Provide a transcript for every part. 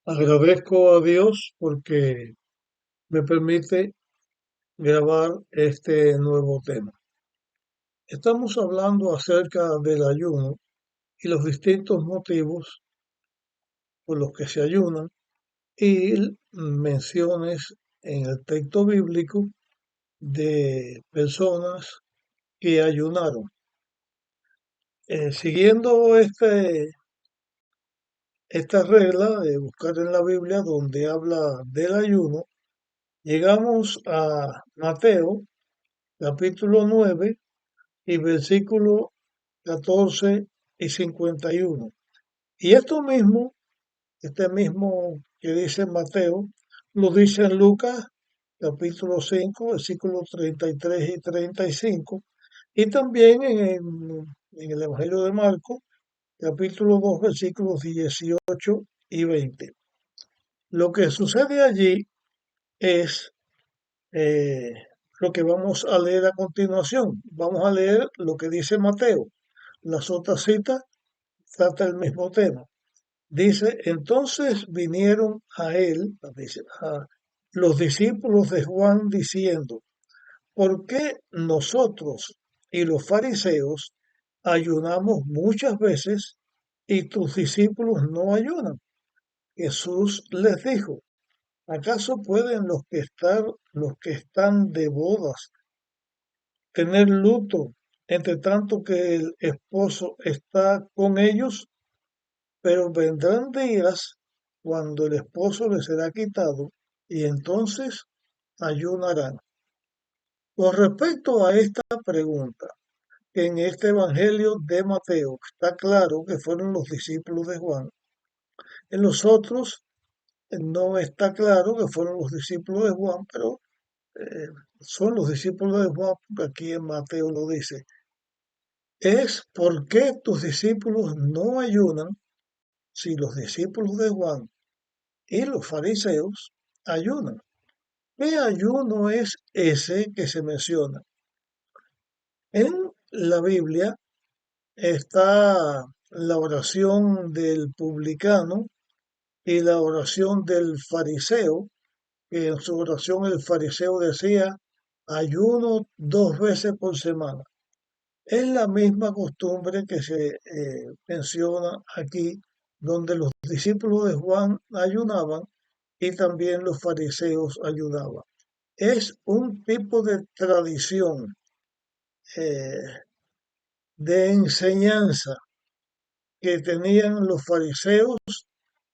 Agradezco a Dios porque me permite grabar este nuevo tema. Estamos hablando acerca del ayuno y los distintos motivos por los que se ayunan y menciones en el texto bíblico de personas que ayunaron. Siguiendo esta regla de buscar en la Biblia donde habla del ayuno, llegamos a Mateo capítulo 9 y versículo 14 y 51. Y esto mismo, este mismo que dice Mateo, lo dice en Lucas capítulo 5 versículos 33 y 35, y también en el Evangelio de Marcos, capítulo 2 versículos 18 y 20. Lo que sucede allí es eh, lo que vamos a leer a continuación. Vamos a leer lo que dice Mateo. Las otras citas trata el mismo tema. Dice, entonces vinieron a él, dice, a los discípulos de Juan diciendo, ¿por qué nosotros y los fariseos ayunamos muchas veces y tus discípulos no ayunan? Jesús les dijo, ¿acaso pueden los que están de bodas tener luto entre tanto que el esposo está con ellos? Pero vendrán días cuando el esposo les será quitado y entonces ayunarán. Con respecto a esta pregunta, en este Evangelio de Mateo está claro que fueron los discípulos de Juan. En los otros no está claro que fueron los discípulos de Juan, pero eh, son los discípulos de Juan, porque aquí en Mateo lo dice. Es porque tus discípulos no ayunan si los discípulos de Juan y los fariseos ayunan. ¿Qué ayuno es ese que se menciona? En la Biblia está la oración del publicano y la oración del fariseo, que en su oración el fariseo decía, ayuno 2 veces por semana. Es la misma costumbre que se menciona aquí, donde los discípulos de Juan ayunaban y también los fariseos ayudaban. Es un tipo de tradición, eh, de enseñanza que tenían los fariseos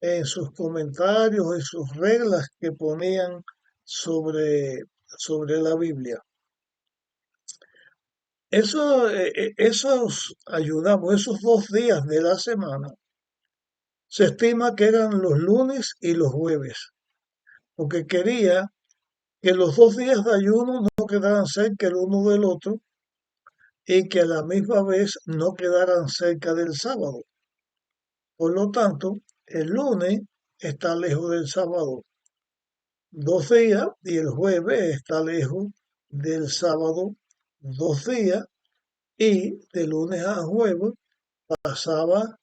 en sus comentarios y sus reglas que ponían sobre la Biblia. Esos ayunamos, esos 2 días de la semana, se estima que eran los lunes y los jueves, porque quería que los 2 días de ayuno no quedaran cerca el uno del otro y que a la misma vez no quedaran cerca del sábado. Por lo tanto, el lunes está lejos del sábado 2 días y el jueves está lejos del sábado 2 días, y de lunes a jueves pasaba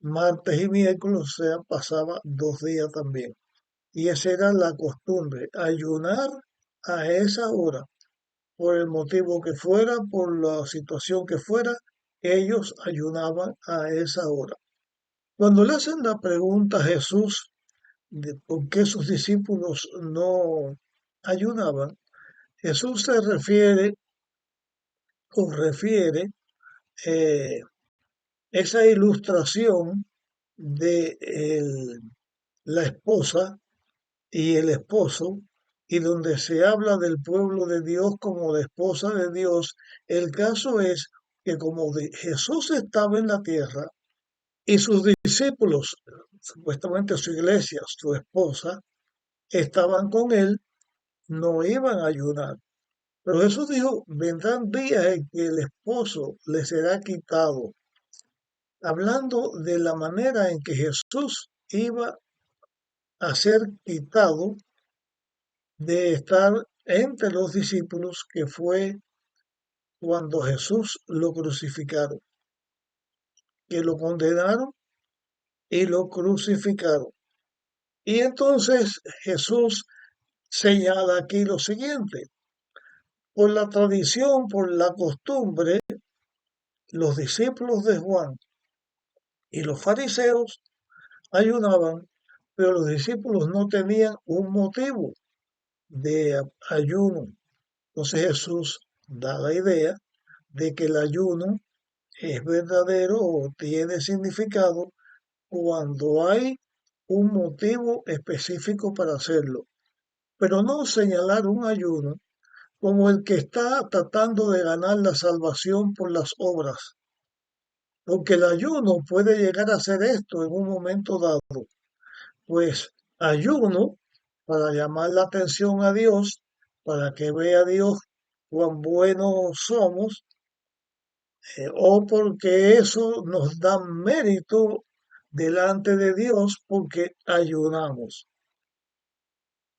martes y miércoles, o sea, pasaba 2 días también. Y esa era la costumbre, ayunar a esa hora, por el motivo que fuera, por la situación que fuera, ellos ayunaban a esa hora. Cuando le hacen la pregunta a Jesús de por qué sus discípulos no ayunaban, Jesús se refiere o refiere eh, esa ilustración de la esposa y el esposo, y donde se habla del pueblo de Dios como de esposa de Dios. El caso es que como Jesús estaba en la tierra y sus discípulos, supuestamente su iglesia, su esposa, estaban con él, no iban a ayunar. Pero Jesús dijo, vendrán días en que el esposo le será quitado, hablando de la manera en que Jesús iba a ser quitado de estar entre los discípulos, que fue cuando Jesús lo crucificaron, que lo condenaron y lo crucificaron. Y entonces Jesús señala aquí lo siguiente: por la tradición, por la costumbre, los discípulos de Juan y los fariseos ayunaban, pero los discípulos no tenían un motivo de ayuno. Entonces Jesús da la idea de que el ayuno es verdadero o tiene significado cuando hay un motivo específico para hacerlo, pero no señalar un ayuno como el que está tratando de ganar la salvación por las obras, porque el ayuno puede llegar a ser esto en un momento dado, pues ayuno para llamar la atención a Dios, para que vea Dios cuán buenos somos, o porque eso nos da mérito delante de Dios porque ayunamos.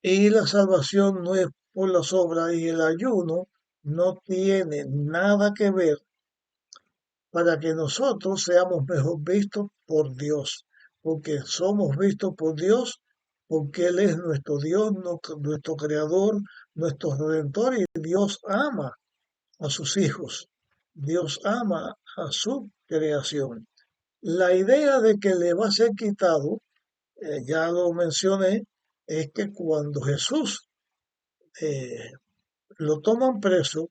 Y la salvación no es por las obras, y el ayuno no tiene nada que ver para que nosotros seamos mejor vistos por Dios, porque somos vistos por Dios, porque Él es nuestro Dios, nuestro Creador, nuestro Redentor, y Dios ama a sus hijos. Dios ama a su creación. La idea de que le va a ser quitado, ya lo mencioné, es que cuando Jesús eh, lo toman preso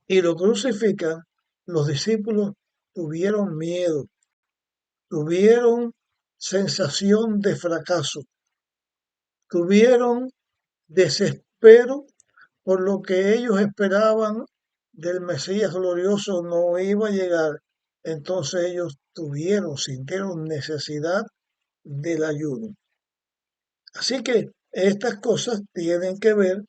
y lo crucifican, los discípulos tuvieron miedo, tuvieron sensación de fracaso, tuvieron desespero por lo que ellos esperaban del Mesías glorioso no iba a llegar. Entonces ellos sintieron necesidad del ayuno. Así que estas cosas tienen que ver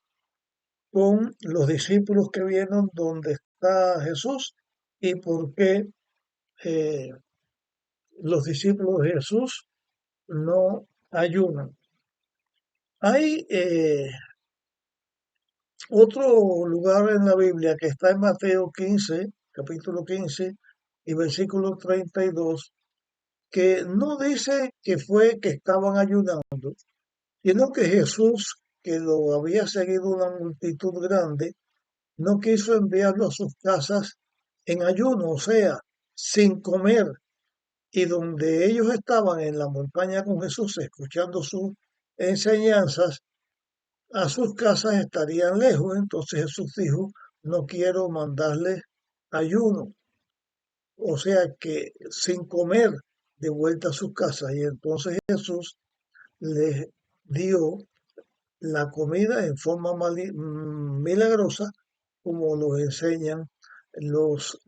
con los discípulos que vieron donde está Jesús y por qué eh, los discípulos de Jesús no ayunan. Hay otro lugar en la Biblia que está en Mateo 15, capítulo 15 y versículo 32, que no dice que fue que estaban ayunando, sino que Jesús, que lo había seguido una multitud grande, no quiso enviarlo a sus casas en ayuno, o sea, sin comer. Y donde ellos estaban en la montaña con Jesús, escuchando sus enseñanzas, a sus casas estarían lejos. Entonces Jesús dijo, no quiero mandarles ayuno, o sea que sin comer de vuelta a sus casas. Y entonces Jesús les dio la comida en forma milagrosa, como lo enseñan los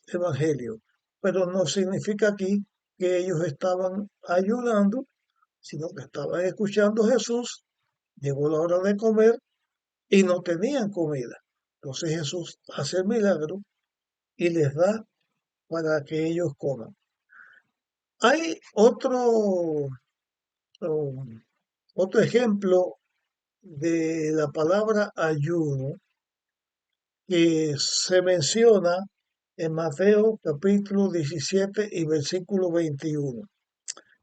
evangelios. Pero no significa aquí que ellos estaban ayunando, sino que estaban escuchando a Jesús, llegó la hora de comer y no tenían comida. Entonces Jesús hace el milagro y les da para que ellos coman. Hay um, otro ejemplo de la palabra ayuno que se menciona en Mateo capítulo 17 y versículo 21.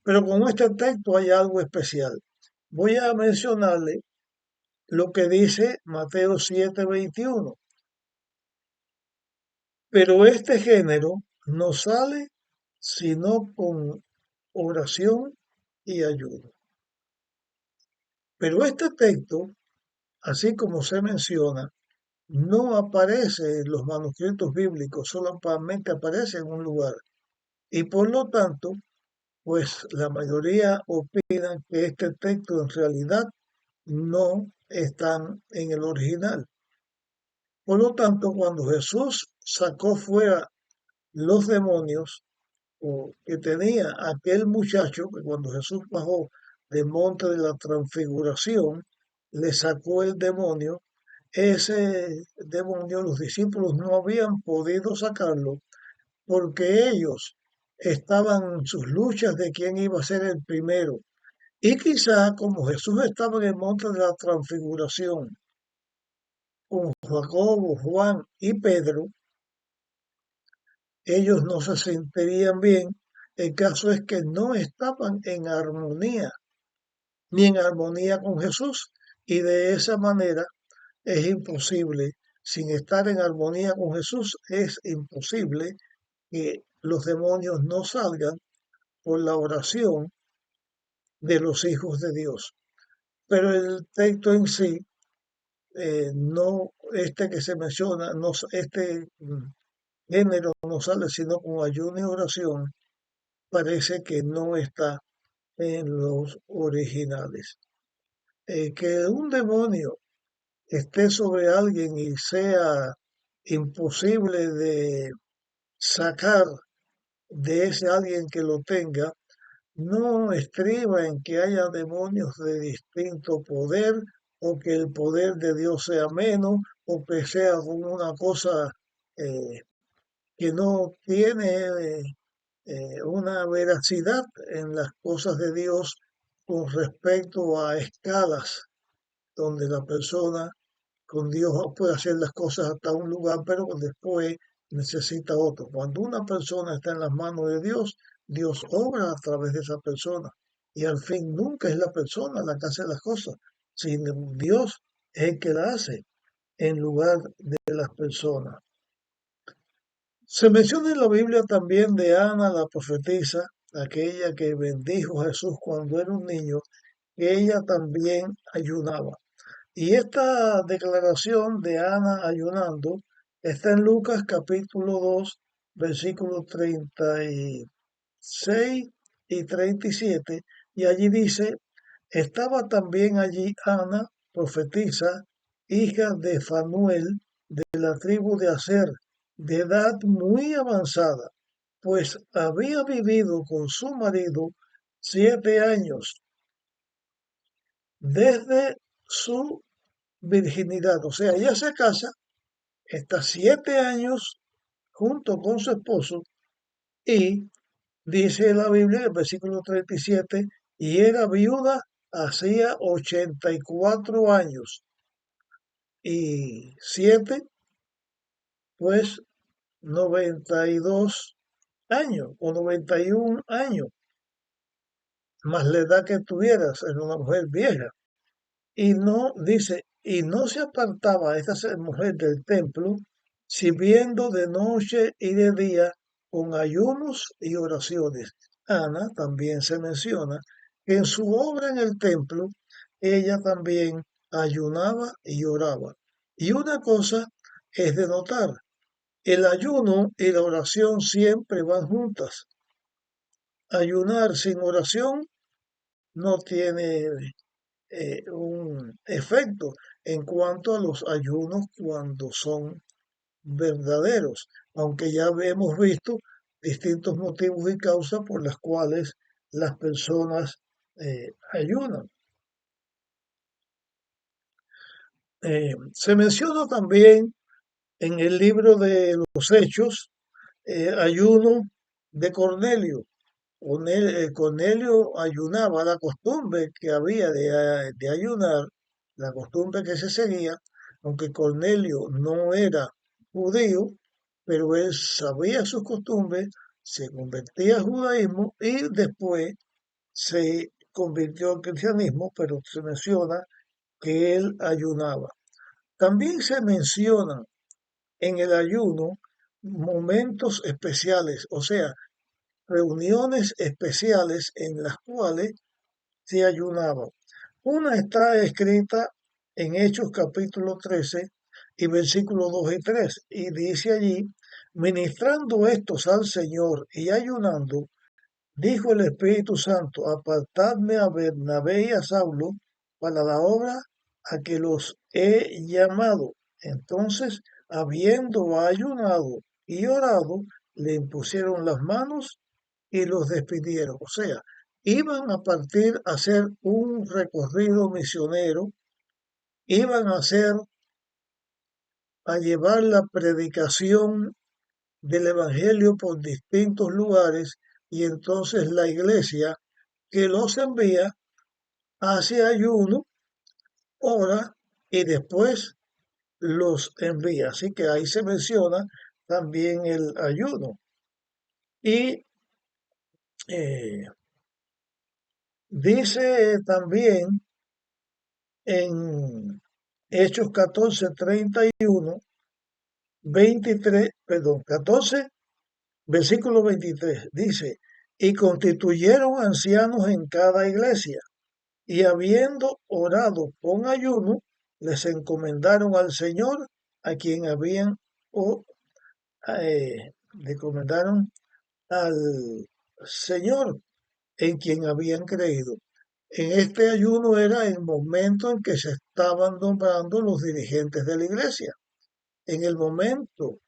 Pero con este texto hay algo especial. Voy a mencionarle lo que dice Mateo 7:21. Pero este género no sale sino con oración y ayuno. Pero este texto, así como se menciona, no aparece en los manuscritos bíblicos, solamente aparece en un lugar. Y por lo tanto, pues la mayoría opinan que este texto en realidad no está en el original. Por lo tanto, cuando Jesús sacó fuera los demonios o que tenía aquel muchacho, que cuando Jesús bajó del monte de la transfiguración, le sacó el demonio, ese demonio los discípulos no habían podido sacarlo porque ellos estaban en sus luchas de quién iba a ser el primero. Y quizá como Jesús estaba en el monte de la transfiguración con Jacobo, Juan y Pedro, ellos no se sentirían bien. El caso es que no estaban en armonía ni en armonía con Jesús. Y de esa manera es imposible, sin estar en armonía con Jesús, es imposible que los demonios no salgan por la oración de los hijos de Dios. Pero el texto en sí, no este que se menciona, no, este género no sale sino con ayuno y oración, parece que no está en los originales. Que un demonio esté sobre alguien y sea imposible de sacar de ese alguien que lo tenga, no estriba en que haya demonios de distinto poder o que el poder de Dios sea menos o que sea como una cosa eh, que no tiene una veracidad en las cosas de Dios con respecto a escalas donde la persona con Dios puede hacer las cosas hasta un lugar, pero después necesita otro. Cuando una persona está en las manos de Dios, Dios obra a través de esa persona. Y al fin nunca es la persona la que hace las cosas, sino Dios es el que la hace en lugar de las personas. Se menciona en la Biblia también de Ana, la profetisa, aquella que bendijo a Jesús cuando era un niño, que ella también ayunaba. Y esta declaración de Ana ayunando está en Lucas capítulo 2, versículos 36 y 37, y allí dice, estaba también allí Ana, profetisa, hija de Fanuel, de la tribu de Aser, de edad muy avanzada, pues había vivido con su marido 7 años desde su virginidad. O sea, ella se casa, está 7 años junto con su esposo y dice la Biblia en el versículo 37, y era viuda hacía 84 años y 7, pues 92 años o 91 años, más la edad que tuvieras, era una mujer vieja. Y no, dice, y no se apartaba esta mujer del templo, sirviendo de noche y de día con ayunos y oraciones. Ana también se menciona que en su obra en el templo, ella también ayunaba y oraba. Y una cosa es de notar, el ayuno y la oración siempre van juntas. Ayunar sin oración no tiene un efecto en cuanto a los ayunos cuando son verdaderos, aunque ya hemos visto distintos motivos y causas por las cuales las personas ayunan. Se menciona también en el libro de los Hechos ayuno de Cornelio. Cornelio ayunaba, la costumbre que había de ayunar, la costumbre que se seguía, aunque Cornelio no era judío, pero él sabía sus costumbres, se convertía al judaísmo y después se convirtió al cristianismo, pero se menciona que él ayunaba. También se menciona en el ayuno momentos especiales, o sea, reuniones especiales en las cuales se ayunaba. Una está escrita en Hechos capítulo 13 y versículos 2 y 3, y dice allí, ministrando estos al Señor y ayunando, dijo el Espíritu Santo, apartadme a Bernabé y a Saulo para la obra a que los he llamado. Entonces, habiendo ayunado y orado, le impusieron las manos y los despidieron. O sea, iban a partir a hacer un recorrido misionero, iban a hacer, a llevar la predicación del Evangelio por distintos lugares y entonces la iglesia que los envía hace ayuno, ora y después los envía. Así que ahí se menciona también el ayuno. Y eh, Dice también en Hechos 14, 31, 23, perdón, 14, versículo 23, dice, y constituyeron ancianos en cada iglesia, y habiendo orado con ayuno, les encomendaron al Señor, a quien habían, o, le encomendaron al Señor en quien habían creído. En este ayuno era el momento en que se estaban nombrando los dirigentes de la iglesia. En el momento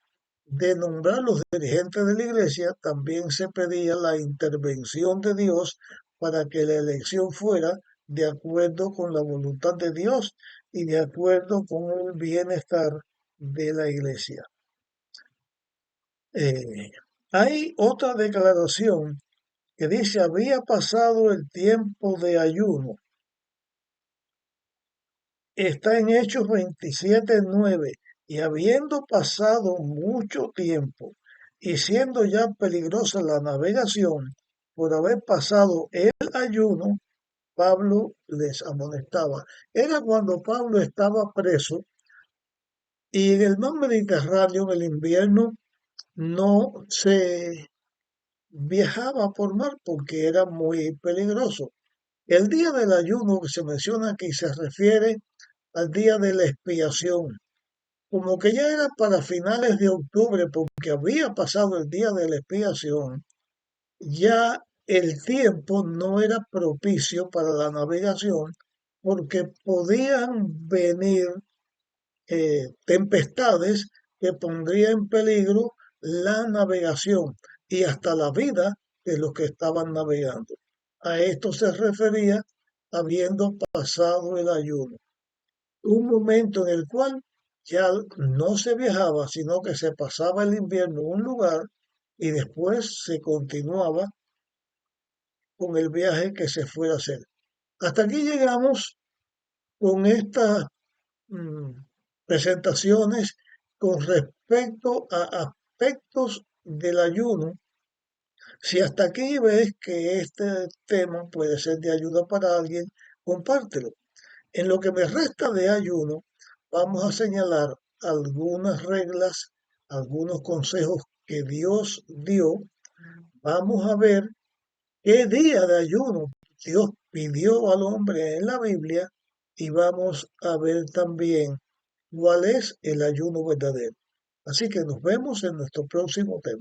de nombrar los dirigentes de la iglesia, también se pedía la intervención de Dios para que la elección fuera de acuerdo con la voluntad de Dios y de acuerdo con el bienestar de la iglesia. Eh, Hay otra declaración que dice, había pasado el tiempo de ayuno. Está en Hechos 27:9, y habiendo pasado mucho tiempo y siendo ya peligrosa la navegación por haber pasado el ayuno, Pablo les amonestaba. Era cuando Pablo estaba preso y en el mar Mediterráneo en el invierno no se viajaba por mar porque era muy peligroso. El día del ayuno que se menciona aquí se refiere al día de la expiación, como que ya era para finales de octubre, porque había pasado el día de la expiación, ya el tiempo no era propicio para la navegación, porque podían venir tempestades que pondrían en peligro la navegación y hasta la vida de los que estaban navegando. A esto se refería habiendo pasado el ayuno, un momento en el cual ya no se viajaba, sino que se pasaba el invierno en un lugar y después se continuaba con el viaje que se fuera a hacer. Hasta aquí llegamos con estas mm, presentaciones con respecto a aspectos del ayuno. Si hasta aquí ves que este tema puede ser de ayuda para alguien, compártelo. En lo que me resta de ayuno, vamos a señalar algunas reglas, algunos consejos que Dios dio. Vamos a ver qué día de ayuno Dios pidió al hombre en la Biblia y vamos a ver también cuál es el ayuno verdadero. Así que nos vemos en nuestro próximo tema.